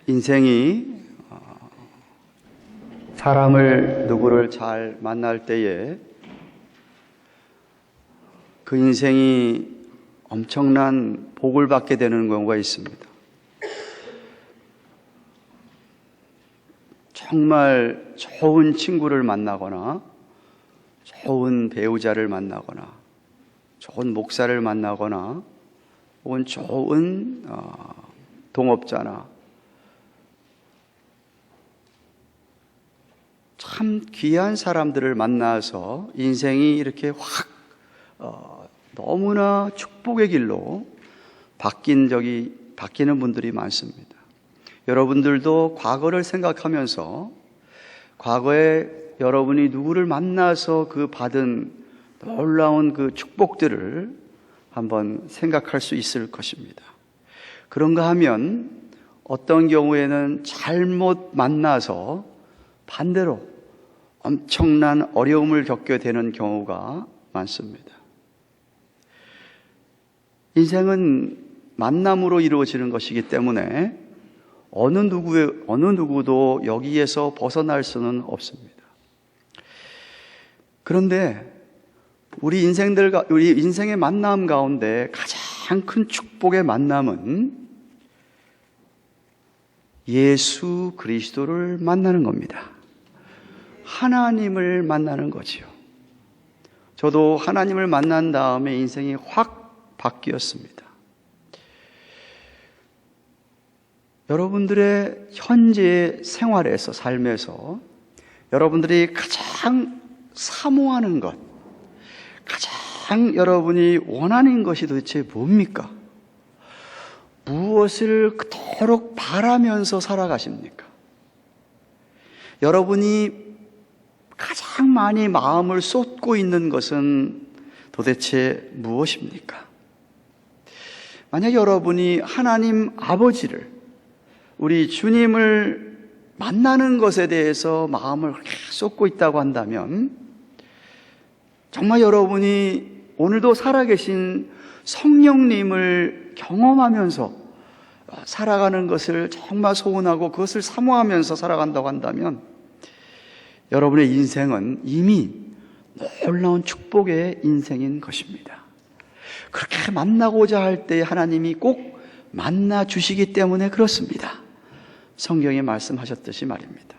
인생이 사람을 누구를 잘 만날 때에 그 인생이 엄청난 복을 받게 되는 경우가 있습니다. 정말 좋은 친구를 만나거나 좋은 배우자를 만나거나 좋은 목사를 만나거나 혹은 좋은 동업자나 참 귀한 사람들을 만나서 인생이 이렇게 확 너무나 축복의 길로 바뀌는 분들이 많습니다. 여러분들도 과거를 생각하면서 과거에 여러분이 누구를 만나서 그 받은 놀라운 그 축복들을 한번 생각할 수 있을 것입니다. 그런가 하면 어떤 경우에는 잘못 만나서 반대로 엄청난 어려움을 겪게 되는 경우가 많습니다. 인생은 만남으로 이루어지는 것이기 때문에 어느 누구도 여기에서 벗어날 수는 없습니다. 그런데 우리 인생의 만남 가운데 가장 큰 축복의 만남은 예수 그리스도를 만나는 겁니다. 하나님을 만나는 거지요. 저도 하나님을 만난 다음에 인생이 확 바뀌었습니다. 여러분들의 현재 생활에서, 삶에서 여러분들이 가장 사모하는 것, 가장 여러분이 원하는 것이 도대체 뭡니까? 무엇을 그토록 바라면서 살아가십니까? 여러분이 가장 많이 마음을 쏟고 있는 것은 도대체 무엇입니까? 만약 여러분이 하나님 아버지를, 우리 주님을 만나는 것에 대해서 마음을 쏟고 있다고 한다면 정말 여러분이 오늘도 살아계신 성령님을 경험하면서 살아가는 것을 정말 소원하고 그것을 사모하면서 살아간다고 한다면 여러분의 인생은 이미 놀라운 축복의 인생인 것입니다. 그렇게 만나고자 할 때 하나님이 꼭 만나 주시기 때문에 그렇습니다. 성경에 말씀하셨듯이 말입니다.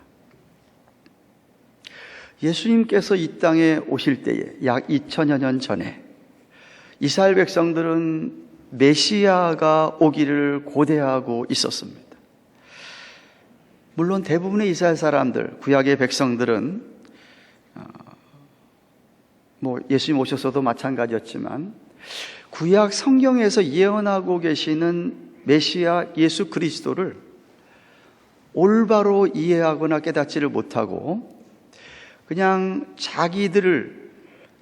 예수님께서 이 땅에 오실 때에 약 2000여 년 전에 이스라엘 백성들은 메시아가 오기를 고대하고 있었습니다. 물론 대부분의 이스라엘 사람들, 구약의 백성들은 예수님 오셔서도 마찬가지였지만 구약 성경에서 예언하고 계시는 메시아 예수 그리스도를 올바로 이해하거나 깨닫지를 못하고 그냥 자기들을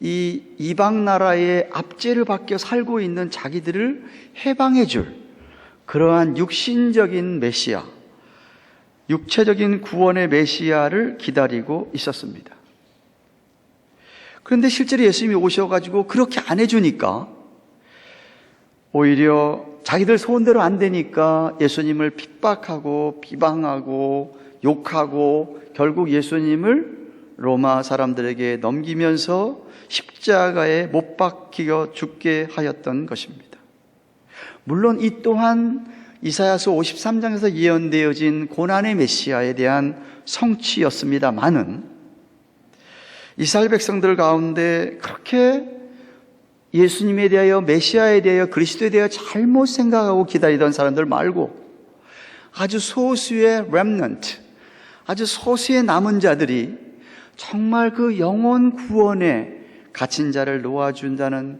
이 이방 나라의 압제를 받겨 살고 있는 자기들을 해방해 줄 그러한 육신적인 메시아, 육체적인 구원의 메시아를 기다리고 있었습니다. 그런데 실제로 예수님이 오셔가지고 그렇게 안 해주니까 오히려 자기들 소원대로 안 되니까 예수님을 핍박하고 비방하고 욕하고 결국 예수님을 로마 사람들에게 넘기면서 십자가에 못 박혀 죽게 하였던 것입니다. 물론 이 또한 이사야서 53장에서 예언되어진 고난의 메시아에 대한 성취였습니다마는 이스라엘 백성들 가운데 그렇게 예수님에 대하여, 메시아에 대하여, 그리스도에 대하여 잘못 생각하고 기다리던 사람들 말고 아주 소수의 remnant, 아주 소수의 남은 자들이 정말 그 영혼 구원에 갇힌 자를 놓아준다는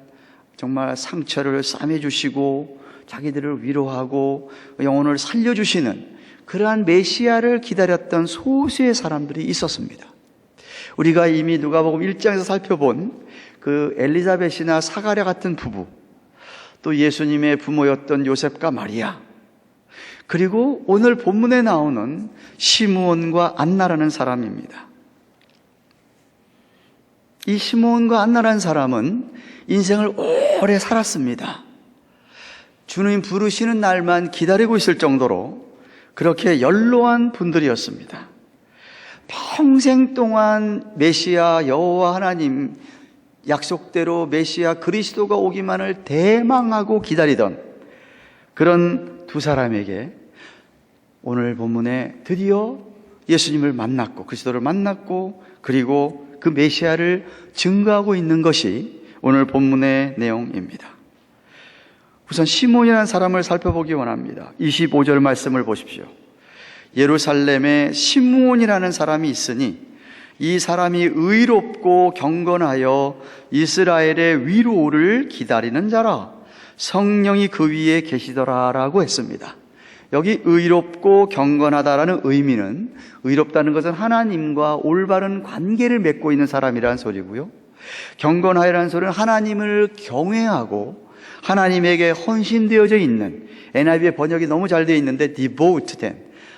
정말 상처를 싸매주시고 자기들을 위로하고 영혼을 살려주시는 그러한 메시아를 기다렸던 소수의 사람들이 있었습니다. 우리가 이미 누가복음 1장에서 살펴본 그 엘리자벳이나 사가랴 같은 부부, 또 예수님의 부모였던 요셉과 마리아, 그리고 오늘 본문에 나오는 시므온과 안나라는 사람입니다. 이 시므온과 안나라는 사람은 인생을 오래 살았습니다. 주님 부르시는 날만 기다리고 있을 정도로 그렇게 연로한 분들이었습니다. 평생 동안 메시아 여호와 하나님 약속대로 메시아 그리스도가 오기만을 대망하고 기다리던 그런 두 사람에게 오늘 본문에 드디어 예수님을 만났고 그리스도를 만났고 그리고 그 메시아를 증거하고 있는 것이 오늘 본문의 내용입니다. 우선 시몬이라는 사람을 살펴보기 원합니다. 25절 말씀을 보십시오. 예루살렘에 시몬이라는 사람이 있으니 이 사람이 의롭고 경건하여 이스라엘의 위로를 기다리는 자라. 성령이 그 위에 계시더라 라고 했습니다. 여기 의롭고 경건하다라는 의미는, 의롭다는 것은 하나님과 올바른 관계를 맺고 있는 사람이라는 소리고요. 경건하여라는 소리는 하나님을 경외하고 하나님에게 헌신되어져 있는, NIV의 번역이 너무 잘 되어 있는데 devoted,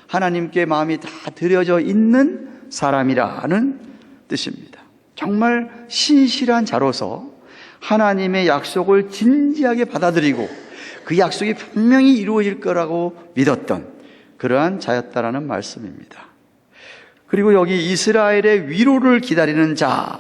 하나님께 마음이 다 들여져 있는 사람이라는 뜻입니다. 정말 신실한 자로서 하나님의 약속을 진지하게 받아들이고 그 약속이 분명히 이루어질 거라고 믿었던 그러한 자였다라는 말씀입니다. 그리고 여기 이스라엘의 위로를 기다리는 자,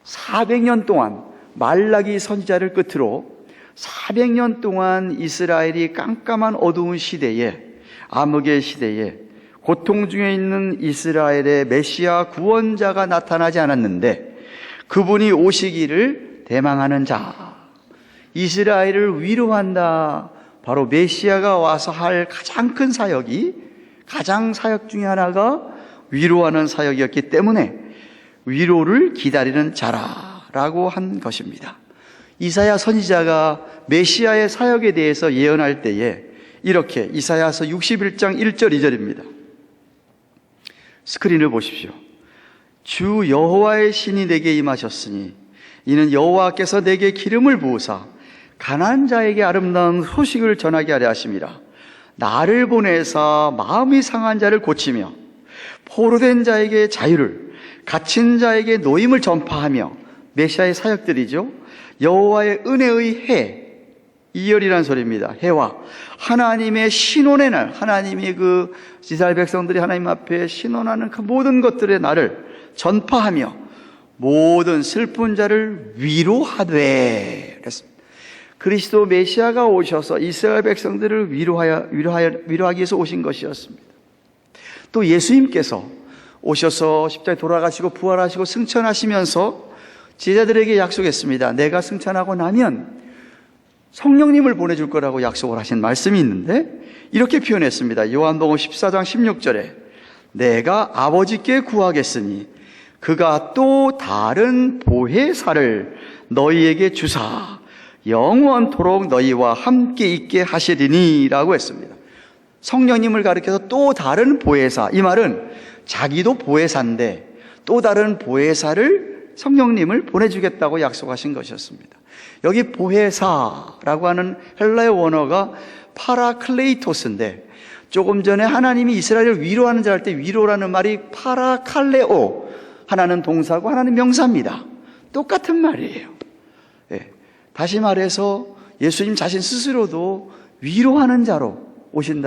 400년 동안 말라기 선지자를 끝으로 400년 동안 이스라엘이 깜깜한 어두운 시대에, 암흑의 시대에 고통 중에 있는 이스라엘의 메시아 구원자가 나타나지 않았는데 그분이 오시기를 대망하는 자, 이스라엘을 위로한다. 바로 메시아가 와서 할 가장 큰 사역이, 가장 사역 중에 하나가 위로하는 사역이었기 때문에 위로를 기다리는 자라라고 한 것입니다. 이사야 선지자가 메시아의 사역에 대해서 예언할 때에 이렇게 이사야서 61장 1절 2절입니다. 스크린을 보십시오. 주 여호와의 신이 내게 임하셨으니 이는 여호와께서 내게 기름을 부으사 가난한 자에게 아름다운 소식을 전하게 하려 하심이라. 나를 보내사 마음이 상한 자를 고치며 포로된 자에게 자유를, 갇힌 자에게 노임을 전파하며, 메시아의 사역들이죠. 여호와의 은혜의 해, 이열이라는 소리입니다. 해와 하나님의 신원의 날, 하나님이 그 이스라엘 백성들이 하나님 앞에 신원하는 그 모든 것들의 날을 전파하며 모든 슬픈 자를 위로하되 그랬습니다. 그리스도 메시아가 오셔서 이스라엘 백성들을 위로하기 위해서 오신 것이었습니다. 또 예수님께서 오셔서 십자가에 돌아가시고 부활하시고 승천하시면서 제자들에게 약속했습니다. 내가 승천하고 나면 성령님을 보내줄 거라고 약속을 하신 말씀이 있는데 이렇게 표현했습니다. 요한복음 14장 16절에 내가 아버지께 구하겠으니 그가 또 다른 보혜사를 너희에게 주사 영원토록 너희와 함께 있게 하시리니 라고 했습니다. 성령님을 가리켜서 또 다른 보혜사, 이 말은 자기도 보혜사인데 또 다른 보혜사를 성령님을 보내주겠다고 약속하신 것이었습니다. 여기 보혜사라고 하는 헬라어 원어가 파라클레이토스인데 조금 전에 하나님이 이스라엘을 위로하는 자 할 때 위로라는 말이 파라칼레오, 하나는 동사고 하나는 명사입니다. 똑같은 말이에요. 네. 다시 말해서 예수님 자신 스스로도 위로하는 자로 오실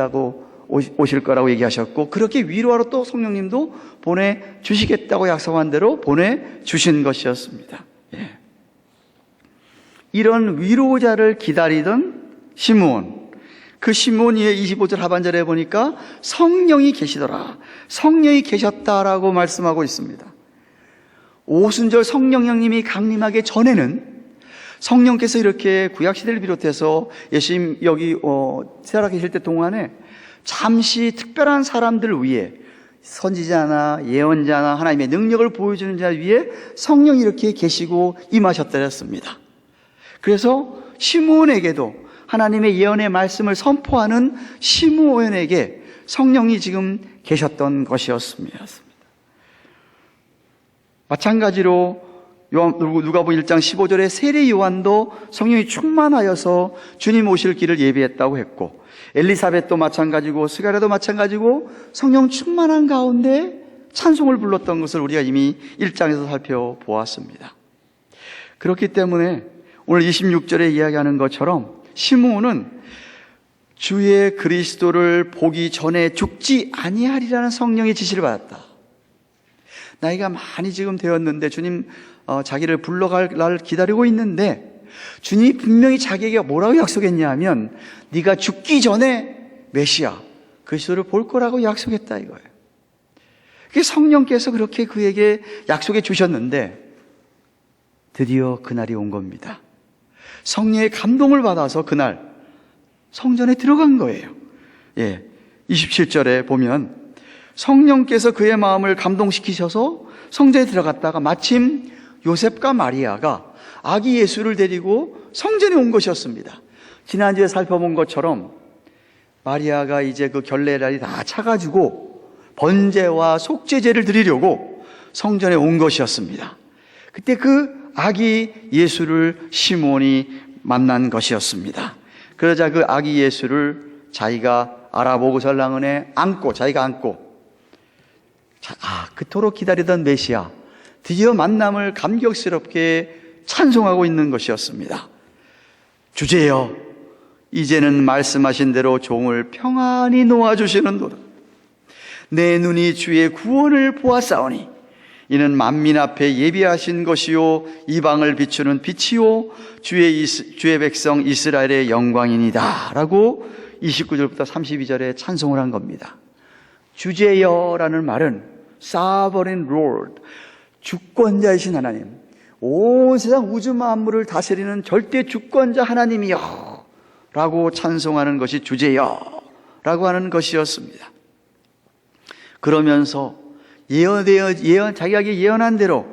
거라고 얘기하셨고 그렇게 위로하러 또 성령님도 보내주시겠다고 약속한 대로 보내주신 것이었습니다. 예. 이런 위로자를 기다리던 시므온, 그 시므온이 25절 하반절에 보니까 성령이 계시더라, 성령이 계셨다라고 말씀하고 있습니다. 오순절 성령 형님이 강림하기 전에는 성령께서 이렇게 구약시대를 비롯해서 예수님 여기 살아계실 때 동안에 잠시 특별한 사람들을 위해 선지자나 예언자나 하나님의 능력을 보여주는 자 위에 성령이 이렇게 계시고 임하셨다 했습니다. 그래서 시므온에게도 하나님의 예언의 말씀을 선포하는 시므온에게 성령이 지금 계셨던 것이었습니다. 마찬가지로 누가복음 1장 15절에 세례 요한도 성령이 충만하여서 주님 오실 길을 예비했다고 했고 엘리사벳도 마찬가지고 스가랴도 마찬가지고 성령 충만한 가운데 찬송을 불렀던 것을 우리가 이미 1장에서 살펴보았습니다. 그렇기 때문에 오늘 26절에 이야기하는 것처럼 시므온은 주의 그리스도를 보기 전에 죽지 아니하리라는 성령의 지시를 받았다. 나이가 많이 지금 되었는데 주님 자기를 불러갈 날 기다리고 있는데 주님이 분명히 자기에게 뭐라고 약속했냐 하면 네가 죽기 전에 메시아 그리스도를 볼 거라고 약속했다 이거예요. 성령께서 그렇게 그에게 약속해 주셨는데 드디어 그날이 온 겁니다. 성령의 감동을 받아서 그날 성전에 들어간 거예요. 27절에 보면 성령께서 그의 마음을 감동시키셔서 성전에 들어갔다가 마침 요셉과 마리아가 아기 예수를 데리고 성전에 온 것이었습니다. 지난주에 살펴본 것처럼 마리아가 이제 그 결례날이 다 차가지고 번제와 속죄제를 드리려고 성전에 온 것이었습니다. 그때 그 아기 예수를 시몬이 만난 것이었습니다. 그러자 그 아기 예수를 자기가 알아보고 설랑은에 자기가 안고 그토록 기다리던 메시아 드디어 만남을 감격스럽게 찬송하고 있는 것이었습니다. 주제여 이제는 말씀하신 대로 종을 평안히 놓아주시는도다. 내 눈이 주의 구원을 보았사오니 이는 만민 앞에 예비하신 것이요 이방을 비추는 빛이요 주의 백성 이스라엘의 영광이니이다 라고 29절부터 32절에 찬송을 한 겁니다. 주제여라는 말은 Sovereign Lord, 주권자이신 하나님, 온 세상 우주 만물을 다스리는 절대 주권자 하나님이여 라고 찬송하는 것이 주제여 라고 하는 것이었습니다. 그러면서 자기가 예언한 대로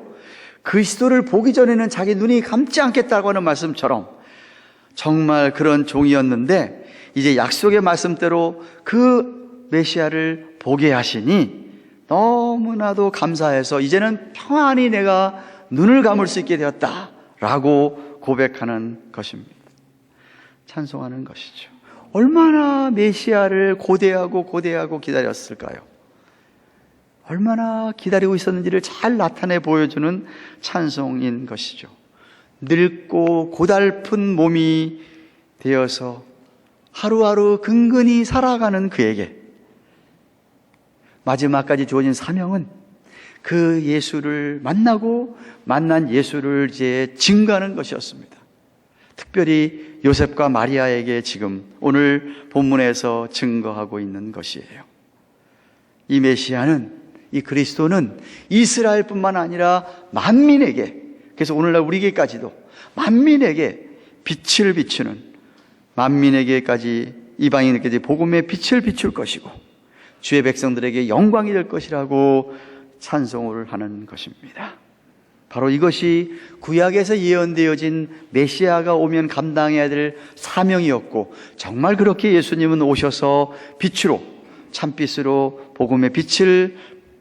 그리스도를 보기 전에는 자기 눈이 감지 않겠다고 하는 말씀처럼 정말 그런 종이었는데 이제 약속의 말씀대로 그 메시아를 보게 하시니 너무나도 감사해서 이제는 평안히 내가 눈을 감을 수 있게 되었다라고 고백하는 것입니다. 찬송하는 것이죠. 얼마나 메시아를 고대하고 기다렸을까요? 얼마나 기다리고 있었는지를 잘 나타내 보여주는 찬송인 것이죠. 늙고 고달픈 몸이 되어서 하루하루 근근히 살아가는 그에게 마지막까지 주어진 사명은 그 예수를 만난 예수를 이제 증거하는 것이었습니다. 특별히 요셉과 마리아에게 지금 오늘 본문에서 증거하고 있는 것이에요. 이 메시아는, 이 그리스도는 이스라엘뿐만 아니라 만민에게, 그래서 오늘날 우리에게까지도 만민에게 빛을 비추는, 만민에게까지 이방인에게까지 복음의 빛을 비출 것이고 주의 백성들에게 영광이 될 것이라고 찬송을 하는 것입니다. 바로 이것이 구약에서 예언되어진 메시아가 오면 감당해야 될 사명이었고 정말 그렇게 예수님은 오셔서 빛으로, 참빛으로 복음의 빛을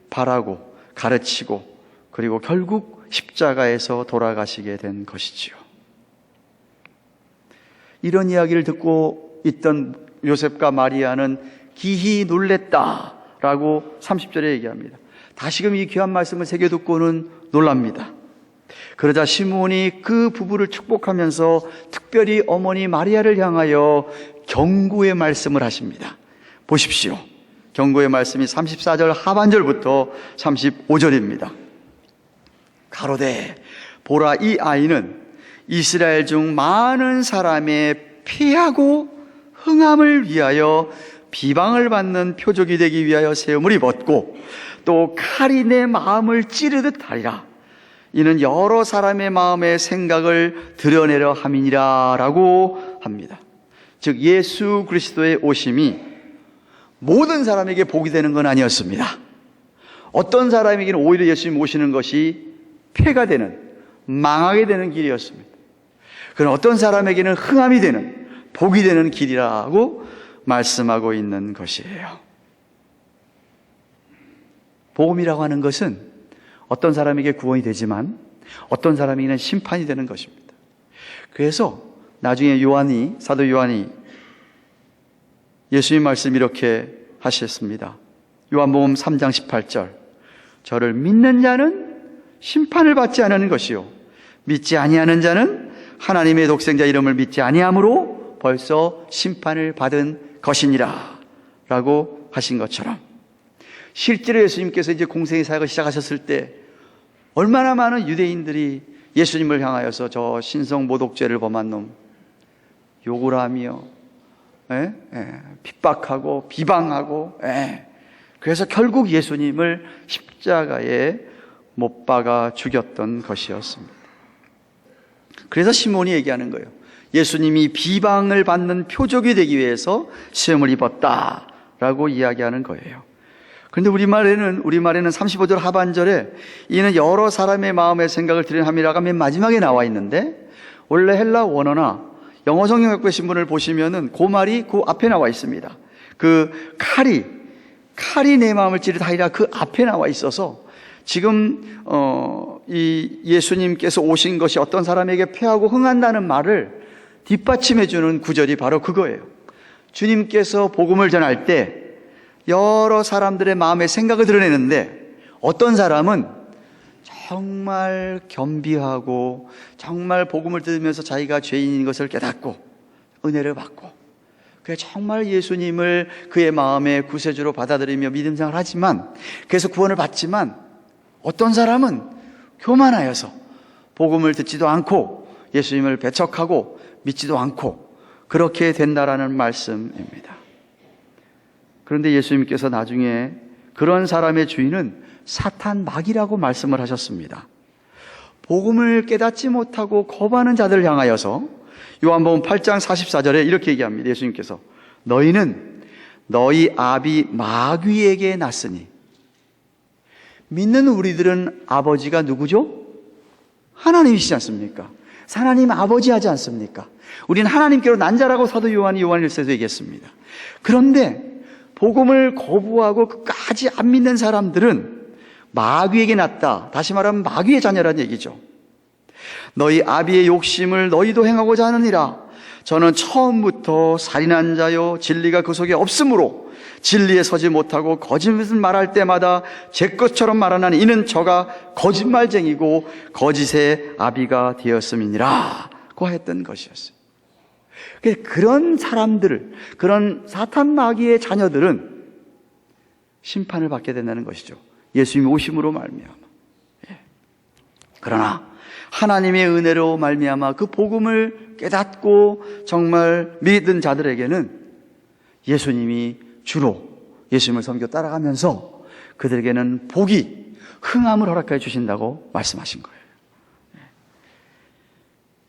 발하고 가르치고 그리고 결국 십자가에서 돌아가시게 된 것이지요. 이런 이야기를 듣고 있던 요셉과 마리아는 기히 놀랬다라고 30절에 얘기합니다. 다시금 이 귀한 말씀을 새겨 듣고는 놀랍니다. 그러자 시몬이 그 부부를 축복하면서 특별히 어머니 마리아를 향하여 경고의 말씀을 하십니다. 보십시오. 경고의 말씀이 34절 하반절부터 35절입니다. 가로되 보라 이 아이는 이스라엘 중 많은 사람의 패하고 흥함을 위하여 비방을 받는 표적이 되기 위하여 세움을 입었고 또 칼이 내 마음을 찌르듯 하리라. 이는 여러 사람의 마음의 생각을 드러내려 함이니라 라고 합니다. 즉 예수 그리스도의 오심이 모든 사람에게 복이 되는 건 아니었습니다. 어떤 사람에게는 오히려 예수님 오시는 것이 폐가 되는, 망하게 되는 길이었습니다. 그런 어떤 사람에게는 흥함이 되는, 복이 되는 길이라고 말씀하고 있는 것이에요. 복음이라고 하는 것은 어떤 사람에게 구원이 되지만 어떤 사람에게는 심판이 되는 것입니다. 그래서 나중에 사도 요한이 예수님 말씀 이렇게 하셨습니다. 요한복음 3장 18절 저를 믿는 자는 심판을 받지 않는 것이요 믿지 아니하는 자는 하나님의 독생자 이름을 믿지 아니하므로 벌써 심판을 받은 것이니라 라고 하신 것처럼, 실제로 예수님께서 이제 공생의 사역을 시작하셨을 때 얼마나 많은 유대인들이 예수님을 향하여서 저 신성 모독죄를 범한 놈 욕을 하며 핍박하고 비방하고, 그래서 결국 예수님을 십자가에 못 박아 죽였던 것이었습니다. 그래서 시몬이 얘기하는 거예요. 예수님이 비방을 받는 표적이 되기 위해서 시험을 입었다라고 이야기하는 거예요. 그런데 우리말에는 35절 하반절에 이는 여러 사람의 마음의 생각을 드러함이라가 맨 마지막에 나와 있는데, 원래 헬라 원어나 영어 성경 갖고 계신 분을 보시면은 그 말이 그 앞에 나와 있습니다. 그 칼이 내 마음을 찌르다 하리라 그 앞에 나와 있어서, 지금 이 예수님께서 오신 것이 어떤 사람에게 패하고 흥한다는 말을 뒷받침해 주는 구절이 바로 그거예요. 주님께서 복음을 전할 때 여러 사람들의 마음의 생각을 드러내는데, 어떤 사람은 정말 겸비하고 정말 복음을 들으면서 자기가 죄인인 것을 깨닫고 은혜를 받고, 그래 정말 예수님을 그의 마음의 구세주로 받아들이며 믿음 생활을 하지만, 그래서 구원을 받지만, 어떤 사람은 교만하여서 복음을 듣지도 않고 예수님을 배척하고 믿지도 않고 그렇게 된다라는 말씀입니다. 그런데 예수님께서 나중에 그런 사람의 주인은 사탄 마귀라고 말씀을 하셨습니다. 복음을 깨닫지 못하고 거부하는 자들을 향하여서 요한복음 8장 44절에 이렇게 얘기합니다. 예수님께서 너희는 너희 아비 마귀에게 났으니. 믿는 우리들은 아버지가 누구죠? 하나님이시지 않습니까? 하나님 아버지 하지 않습니까? 우리는 하나님께로 난 자라고 사도 요한이 요한 1서에서 얘기했습니다. 그런데 복음을 거부하고 끝까지 안 믿는 사람들은 마귀에게 났다. 다시 말하면 마귀의 자녀라는 얘기죠. 너희 아비의 욕심을 너희도 행하고자 하느니라. 저는 처음부터 살인한 자요 진리가 그 속에 없으므로 진리에 서지 못하고 거짓을 말할 때마다 제 것처럼 말하나니 이는 저가 거짓말쟁이고 거짓의 아비가 되었음이니라 고 했던 것이었어요. 그런 사람들을, 그런 사탄 마귀의 자녀들은 심판을 받게 된다는 것이죠. 예수님이 오심으로 말미암아. 그러나 하나님의 은혜로 말미암아 그 복음을 깨닫고 정말 믿은 자들에게는 예수님이 주로 예수님을 섬겨 따라가면서 그들에게는 복이, 흥함을 허락해 주신다고 말씀하신 거예요.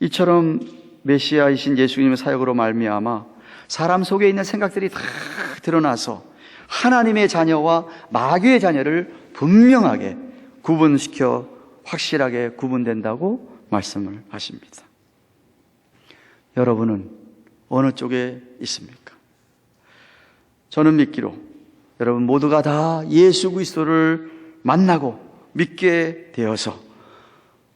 이처럼 메시아이신 예수님의 사역으로 말미암아 사람 속에 있는 생각들이 다 드러나서 하나님의 자녀와 마귀의 자녀를 분명하게 구분시켜 확실하게 구분된다고 말씀을 하십니다. 여러분은 어느 쪽에 있습니까? 저는 믿기로 여러분 모두가 다 예수 그리스도를 만나고 믿게 되어서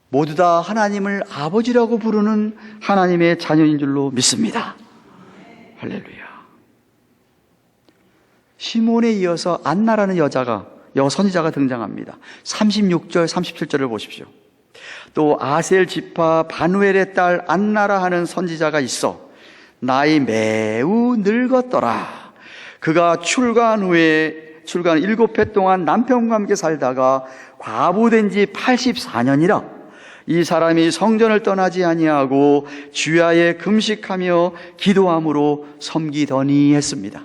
모두 다 하나님을 아버지라고 부르는 하나님의 자녀인 줄로 믿습니다. 할렐루야. 시몬에 이어서 안나라는 선지자가 등장합니다. 36절, 37절을 보십시오. 또 아셀 지파 바누엘의 딸 안나라 하는 선지자가 있어 나이 매우 늙었더라. 그가 출간 7해 동안 남편과 함께 살다가 과부된 지 84년이라 이 사람이 성전을 떠나지 아니하고 주야에 금식하며 기도함으로 섬기더니 했습니다.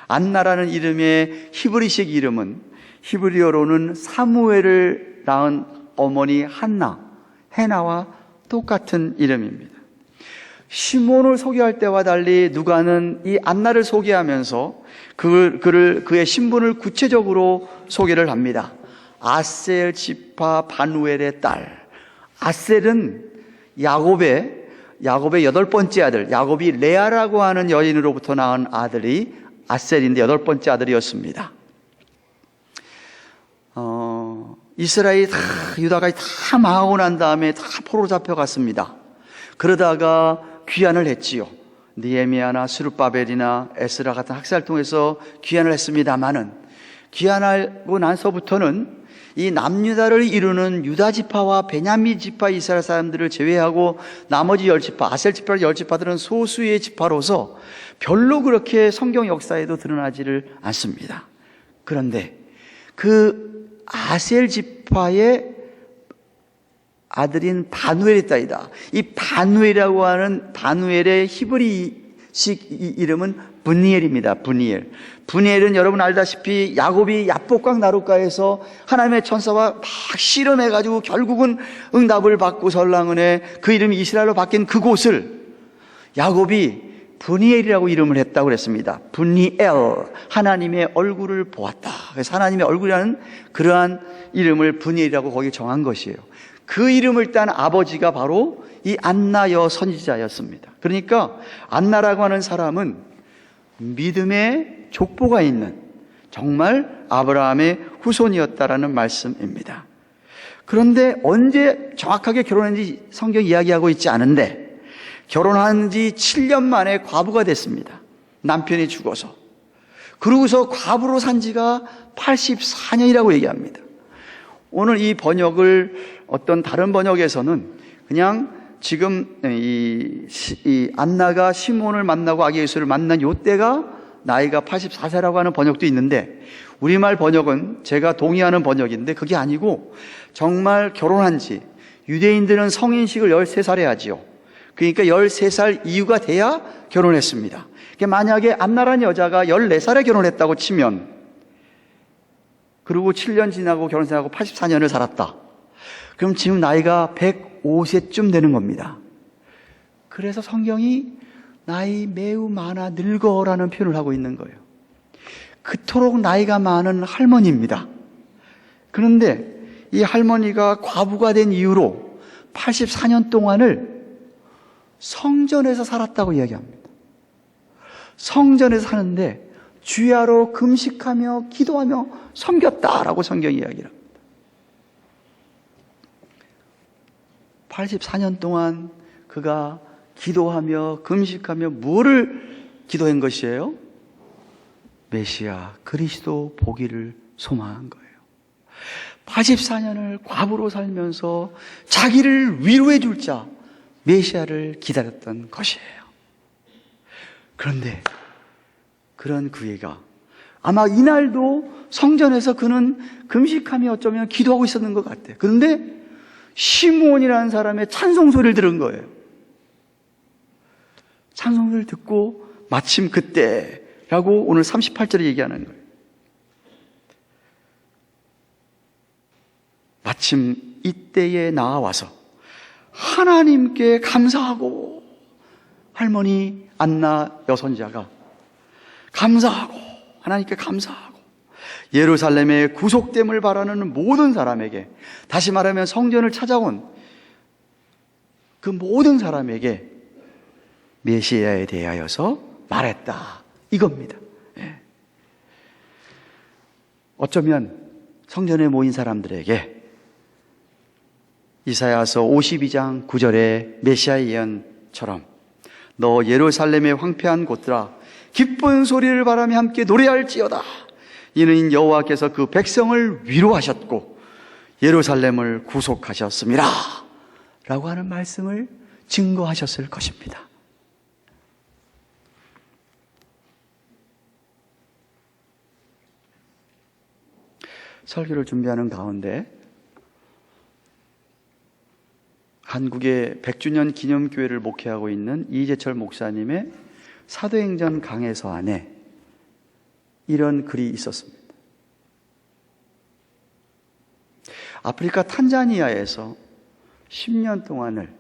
안나라는 이름의 히브리식 이름은 히브리어로는 사무엘을 낳은 어머니 헤나와 똑같은 이름입니다. 시몬을 소개할 때와 달리 누가는 이 안나를 소개하면서 그의 신분을 구체적으로 소개를 합니다. 아셀 지파 바누엘의 딸. 아셀은 야곱의 8번째 아들, 야곱이 레아라고 하는 여인으로부터 낳은 아들이 아셀인데 8번째 아들이었습니다. 이스라엘이 유다가 다 망하고 난 다음에 다 포로로 잡혀갔습니다. 그러다가 귀환을 했지요. 느헤미야나 스룹바벨이나 에스라 같은 학살을 통해서 귀환을 했습니다마는 귀환하고 나서부터는 이 남유다를 이루는 유다 지파와 베냐민 지파 이스라엘 사람들을 제외하고 나머지 10지파, 아셀 지파 10지파들은 소수의 지파로서 별로 그렇게 성경 역사에도 드러나지를 않습니다. 그런데 그 아셀 지파의 아들인 바누엘의 딸이다. 이 바누엘이라고 하는 바누엘의 히브리식 이름은 분니엘입니다. 분니엘. 분니엘은 여러분 알다시피 야곱이 야복강 나룻가에서 하나님의 천사와 막 실험해가지고 결국은 응답을 받고 설랑은에 그 이름이 이스라엘로 바뀐 그곳을 야곱이 분니엘이라고 이름을 했다고 그랬습니다. 분니엘, 하나님의 얼굴을 보았다. 그래서 하나님의 얼굴이라는 그러한 이름을 분니엘이라고 거기 정한 것이에요. 그 이름을 딴 아버지가 바로 이 안나 여선지자였습니다. 그러니까 안나라고 하는 사람은 믿음의 족보가 있는 정말 아브라함의 후손이었다라는 말씀입니다. 그런데 언제 정확하게 결혼했는지 성경 이야기하고 있지 않은데 결혼한 지 7년 만에 과부가 됐습니다. 남편이 죽어서. 그러고서 과부로 산 지가 84년이라고 얘기합니다. 오늘 이 번역을 어떤 다른 번역에서는 그냥 지금 이 안나가 시몬을 만나고 아기 예수를 만난 요때가 나이가 84세라고 하는 번역도 있는데 우리말 번역은 제가 동의하는 번역인데 그게 아니고 정말 결혼한 지 유대인들은 성인식을 13살에 하지요. 그러니까 13살 이후가 돼야 결혼했습니다. 그러니까 만약에 안나라는 여자가 14살에 결혼했다고 치면 그리고 7년 지나고 결혼 생활하고 84년을 살았다. 그럼 지금 나이가 105세쯤 되는 겁니다. 그래서 성경이 나이 매우 많아 늙어라는 표현을 하고 있는 거예요. 그토록 나이가 많은 할머니입니다. 그런데 이 할머니가 과부가 된 이후로 84년 동안을 성전에서 살았다고 이야기합니다. 성전에서 사는데 주야로 금식하며 기도하며 섬겼다라고 성경이 이야기를 합니다. 84년 동안 그가 기도하며 금식하며 뭐를 기도한 것이에요? 메시아 그리스도 보기를 소망한 거예요. 84년을 과부로 살면서 자기를 위로해 줄 자 메시아를 기다렸던 것이에요. 그런데 그런 그애가 아마 이날도 성전에서 그는 금식하며 어쩌면 기도하고 있었는 것 같아요. 그런데 시므온이라는 사람의 찬송 소리를 들은 거예요. 찬송을 듣고 마침 그때라고 오늘 38절에 얘기하는 거예요. 마침 이때에 나와서 하나님께 감사하고 할머니 안나 여선자가 감사하고 하나님께 감사하고 예루살렘의 구속됨을 바라는 모든 사람에게 다시 말하면 성전을 찾아온 그 모든 사람에게 메시아에 대하여서 말했다 이겁니다. 예. 어쩌면 성전에 모인 사람들에게 이사야서 52장 9절의 메시아의 예언처럼 너 예루살렘의 황폐한 곳들아 기쁜 소리를 바라며 함께 노래할지어다. 이는 여호와께서 그 백성을 위로하셨고 예루살렘을 구속하셨습니다. 라고 하는 말씀을 증거하셨을 것입니다. 설교를 준비하는 가운데 한국의 100주년 기념교회를 목회하고 있는 이재철 목사님의 사도행전 강해서 안에 이런 글이 있었습니다. 아프리카 탄자니아에서 10년 동안을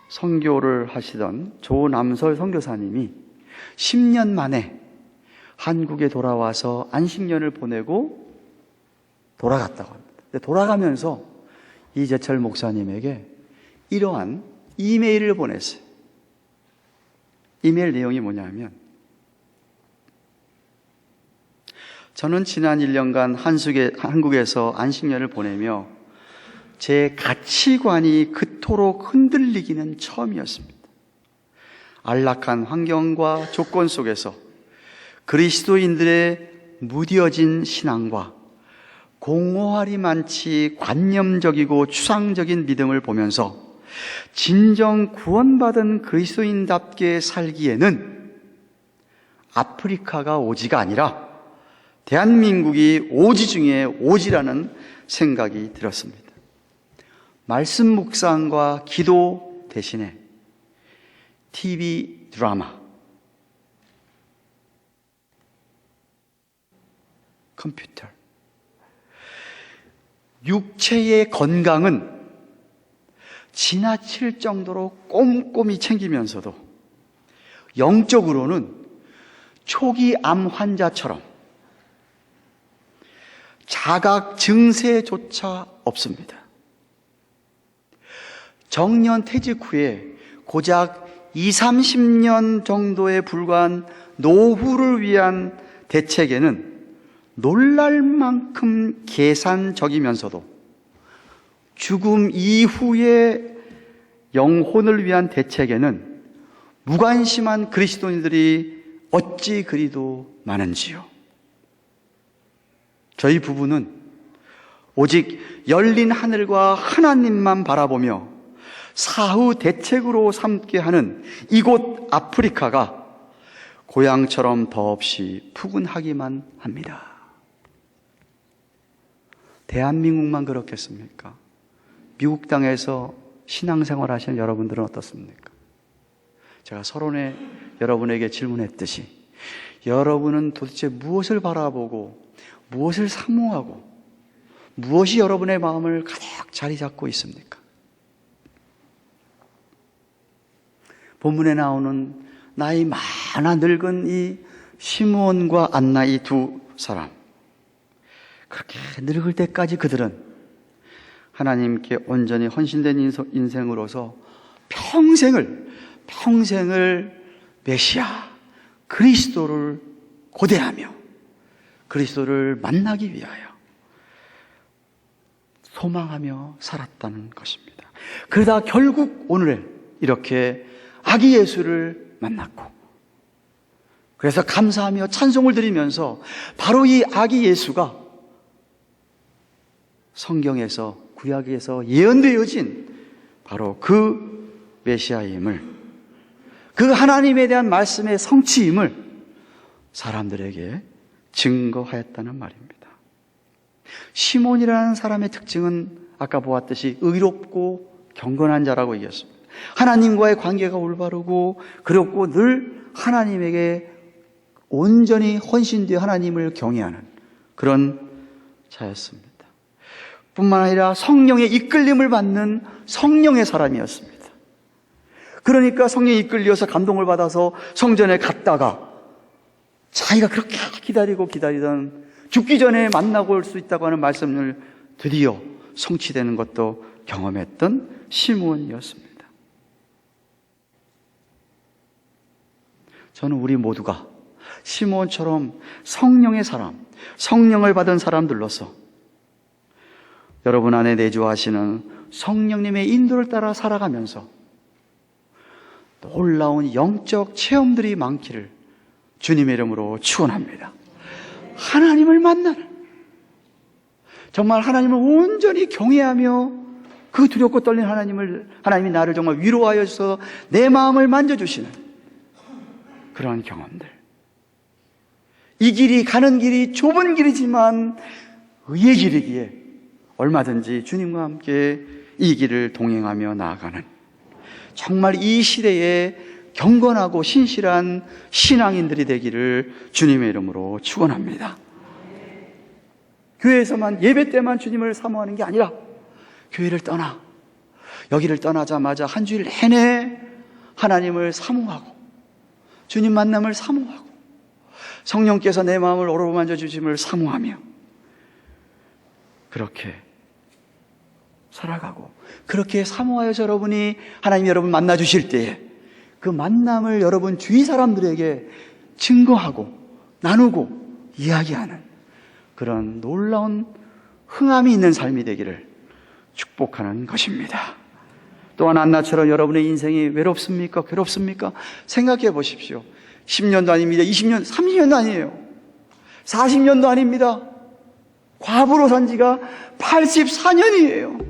선교를 하시던 조남설 선교사님이 10년 만에 한국에 돌아와서 안식년을 보내고 돌아갔다고 합니다. 돌아가면서 이재철 목사님에게 이러한 이메일을 보냈어요. 이메일 내용이 뭐냐면 저는 지난 1년간 한국에서 안식년을 보내며 제 가치관이 그토록 흔들리기는 처음이었습니다. 안락한 환경과 조건 속에서 그리스도인들의 무뎌진 신앙과 공허하리 많지 관념적이고 추상적인 믿음을 보면서 진정 구원받은 그리스도인답게 살기에는 아프리카가 오지가 아니라 대한민국이 오지 중에 오지라는 생각이 들었습니다. 말씀 묵상과 기도 대신에 TV 드라마, 컴퓨터, 육체의 건강은 지나칠 정도로 꼼꼼히 챙기면서도 영적으로는 초기 암 환자처럼 자각 증세조차 없습니다. 정년 퇴직 후에 고작 20-30년 정도에 불과한 노후를 위한 대책에는 놀랄 만큼 계산적이면서도 죽음 이후의 영혼을 위한 대책에는 무관심한 그리스도인들이 어찌 그리도 많은지요. 저희 부부는 오직 열린 하늘과 하나님만 바라보며 사후 대책으로 삼게 하는 이곳 아프리카가 고향처럼 더없이 푸근하기만 합니다. 대한민국만 그렇겠습니까? 미국 땅에서 신앙생활 하시는 여러분들은 어떻습니까? 제가 서론에 여러분에게 질문했듯이 여러분은 도대체 무엇을 바라보고 무엇을 사모하고 무엇이 여러분의 마음을 가득 자리 잡고 있습니까? 본문에 나오는 나이 많아 늙은 이 시므온과 안나 이 두 사람, 그렇게 늙을 때까지 그들은 하나님께 온전히 헌신된 인생으로서 평생을 메시아 그리스도를 고대하며 그리스도를 만나기 위하여 소망하며 살았다는 것입니다. 그러다 결국 오늘에 이렇게 아기 예수를 만났고, 그래서 감사하며 찬송을 드리면서 바로 이 아기 예수가 성경에서 구약에서 예언되어진 바로 그 메시아임을, 그 하나님에 대한 말씀의 성취임을 사람들에게 증거하였다는 말입니다. 시몬이라는 사람의 특징은 아까 보았듯이 의롭고 경건한 자라고 얘기했습니다. 하나님과의 관계가 올바르고 그렇고 늘 하나님에게 온전히 헌신되어 하나님을 경외하는 그런 자였습니다. 뿐만 아니라 성령의 이끌림을 받는 성령의 사람이었습니다. 그러니까 성령에 이끌려서 감동을 받아서 성전에 갔다가 자기가 그렇게 기다리던 죽기 전에 만나고 올 수 있다고 하는 말씀을 드디어 성취되는 것도 경험했던 시므온이었습니다. 저는 우리 모두가 시므온처럼 성령의 사람, 성령을 받은 사람들로서 여러분 안에 내주하시는 성령님의 인도를 따라 살아가면서 놀라운 영적 체험들이 많기를 주님의 이름으로 축원합니다. 하나님을 만나는, 정말 하나님을 온전히 경외하며 그 두렵고 떨린 하나님이 나를 정말 위로하여서 내 마음을 만져주시는 그러한 경험들. 이 길이 가는 길이 좁은 길이지만 의의 길이기에 얼마든지 주님과 함께 이 길을 동행하며 나아가는 정말 이 시대에 경건하고 신실한 신앙인들이 되기를 주님의 이름으로 축원합니다. 교회에서만 예배 때만 주님을 사모하는 게 아니라 교회를 떠나 여기를 떠나자마자 한 주일 내내 하나님을 사모하고 주님 만남을 사모하고 성령께서 내 마음을 어루만져 주심을 사모하며 그렇게 살아가고, 그렇게 사모하여서 여러분이 하나님 여러분 만나 주실 때에 그 만남을 여러분 주위 사람들에게 증거하고 나누고 이야기하는 그런 놀라운 흥함이 있는 삶이 되기를 축복하는 것입니다. 또한 안나처럼 여러분의 인생이 외롭습니까? 괴롭습니까? 생각해 보십시오. 10년도 아닙니다. 20년, 30년도 아니에요. 40년도 아닙니다. 과부로 산 지가 84년이에요.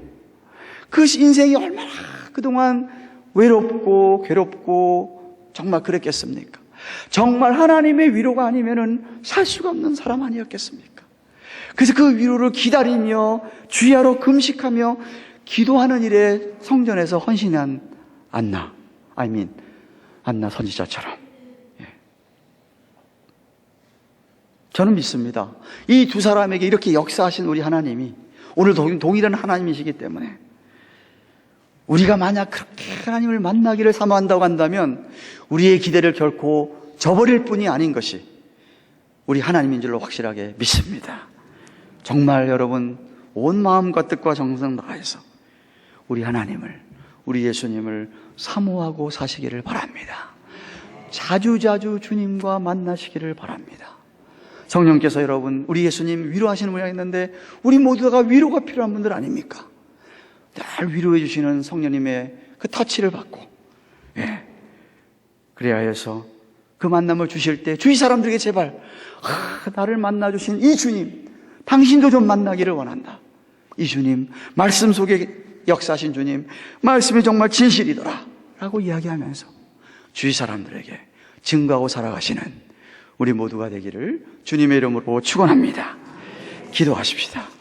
그 인생이 얼마나 그동안 외롭고 괴롭고 정말 그랬겠습니까? 정말 하나님의 위로가 아니면은 살 수가 없는 사람 아니었겠습니까? 그래서 그 위로를 기다리며 주야로 금식하며 기도하는 일에 성전에서 헌신한 안나 선지자처럼. 저는 믿습니다. 이 두 사람에게 이렇게 역사하신 우리 하나님이 오늘 동일한 하나님이시기 때문에 우리가 만약 그렇게 하나님을 만나기를 사모한다고 한다면 우리의 기대를 결코 저버릴 뿐이 아닌 것이 우리 하나님인 줄로 확실하게 믿습니다. 정말 여러분 온 마음과 뜻과 정성 다해서 우리 하나님을, 우리 예수님을 사모하고 사시기를 바랍니다. 자주자주 주님과 만나시기를 바랍니다. 성령께서 여러분, 우리 예수님 위로하시는 분이 있는데 우리 모두가 위로가 필요한 분들 아닙니까? 늘 위로해 주시는 성령님의 그 터치를 받고, 그래야 해서 그 만남을 주실 때 주위 사람들에게 제발 나를 만나 주신 이 주님, 당신도 좀 만나기를 원한다. 이 주님, 말씀 속에 역사하신 주님, 말씀이 정말 진실이더라 라고 이야기하면서 주위 사람들에게 증거하고 살아가시는 우리 모두가 되기를 주님의 이름으로 축원합니다. 기도하십시다.